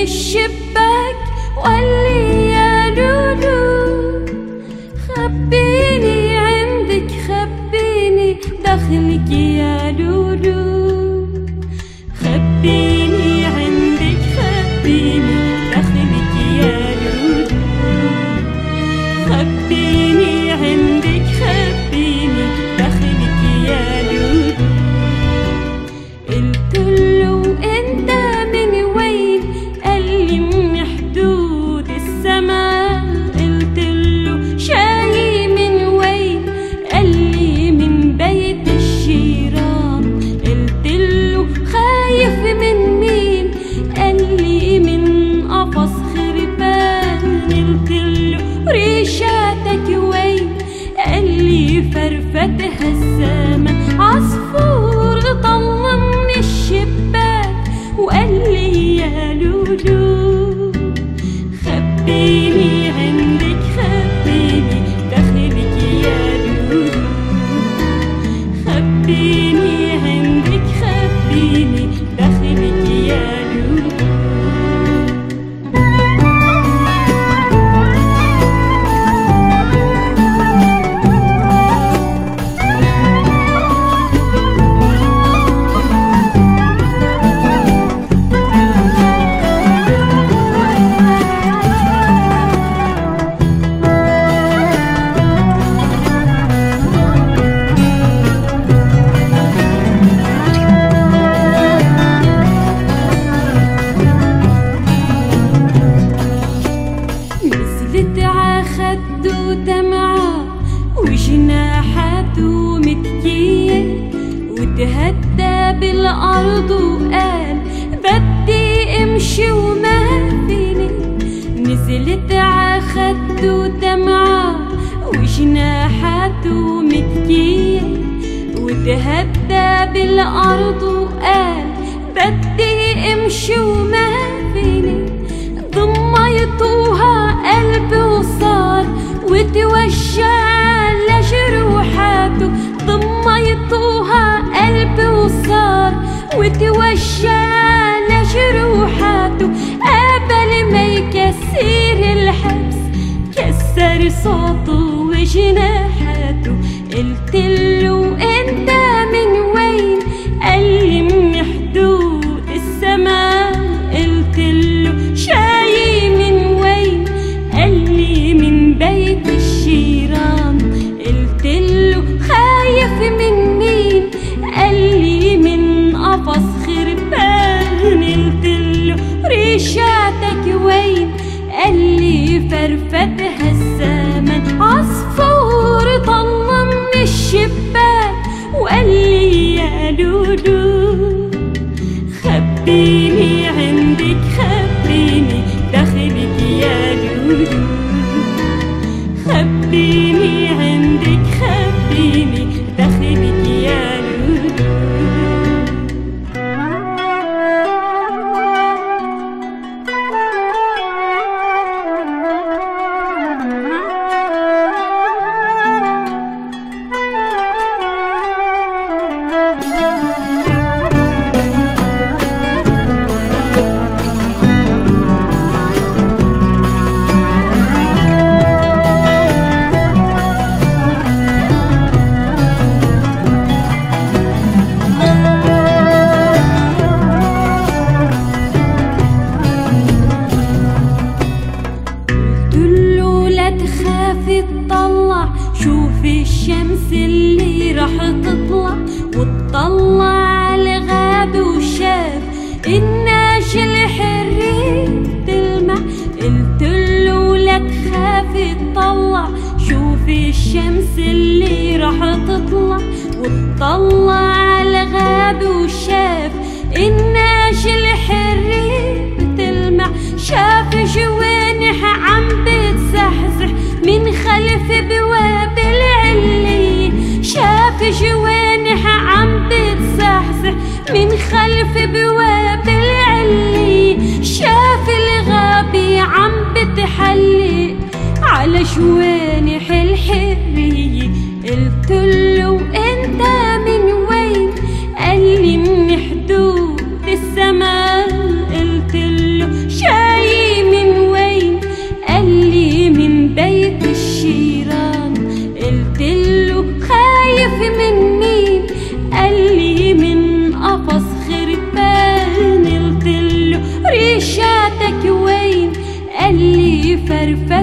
الشباك وقال لي يا لولو خبيني عندك خبيني داخلك يا لولو خبيني عندك خبيني داخلك يا لولو خبيني عندك خبيني داخلك يا لولو قلت له انت من وين قال لي من حدود السماء قلت له شاي من وين قال لي من بيت الجيران قلت له خايف من مين قال لي من قفص خربان قلت له ريشاتك وين قال لي فرفتها الزمن عصفور طل من الشباك وقال لي يا لولو خبيني عندك خبيني داخلك يا لولو خبيني عندك خبيني داخلك يا لولو خده دمعة وجناحاته متكية وتهدى بالأرض وقال بدي امشي وما فيني نزلت عخده دمعة وجناحاته متكية وتهدى بالأرض وقال بدي امشي وما فيني ضميتوها قلبي وصار وتوجع لجروحاته ضميتوها قلبي وصار وتوجع لجروحاته قبل ما يكسر الحبس كسر صوته وجناحاته قلت له انت من وين قال لي من حدود السماء قلت له شاي من وين قال لي من بيت الجيران قلت له خايف من مين قال لي من قفص خربان قلت له ريشاتك وين قال لي فرفتها الزمن عصفور طل من الشباك وقال لي يا لولو خبيني عندك خبيني داخلك يا لولو خبيني عندك خبيني داخلك يا لولو تخافي تطلع شوفي الشمس اللي راح تطلع وتطلع على الغاب وشاف الناس الحرية تلمع قلت له لا تخافي تطلع شوفي الشمس اللي راح تطلع وطلع على الغاب وشاف الناش الحرية بتلمع، شاف جوانح عم بتزحزح من خلف بواب العلية، شاف جوانح عم بتزحزح من خلف بواب العلية، شاف الغابة عم بتحلق على جوانح الحرية. قلتله انت من وين؟ قالي من حدود السماء. قلتله جاي من وين؟ قالي من بيت الشيران. قلتله خايف من مين؟ قالي من قفص خرفان. قلتله ريشاتك وين؟ قالي فرفان.